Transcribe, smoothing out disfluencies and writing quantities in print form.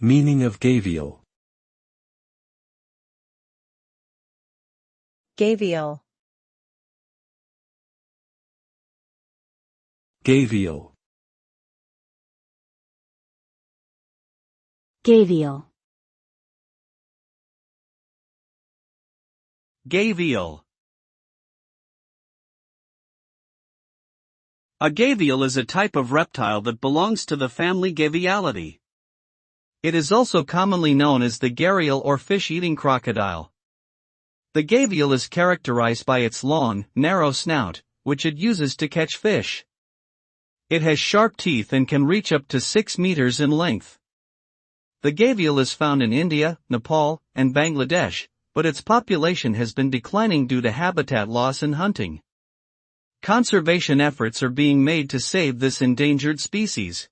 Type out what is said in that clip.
Meaning of gavial. Gavial. Gavial. Gavial. Gavial. A gavial is a type of reptile that belongs to the family Gavialidae. It is also commonly known as the gharial or fish-eating crocodile. The gavial is characterized by its long, narrow snout, which it uses to catch fish. It has sharp teeth and can reach up to 6 meters in length. The gavial is found in India, Nepal, and Bangladesh, but its population has been declining due to habitat loss and hunting. Conservation efforts are being made to save this endangered species.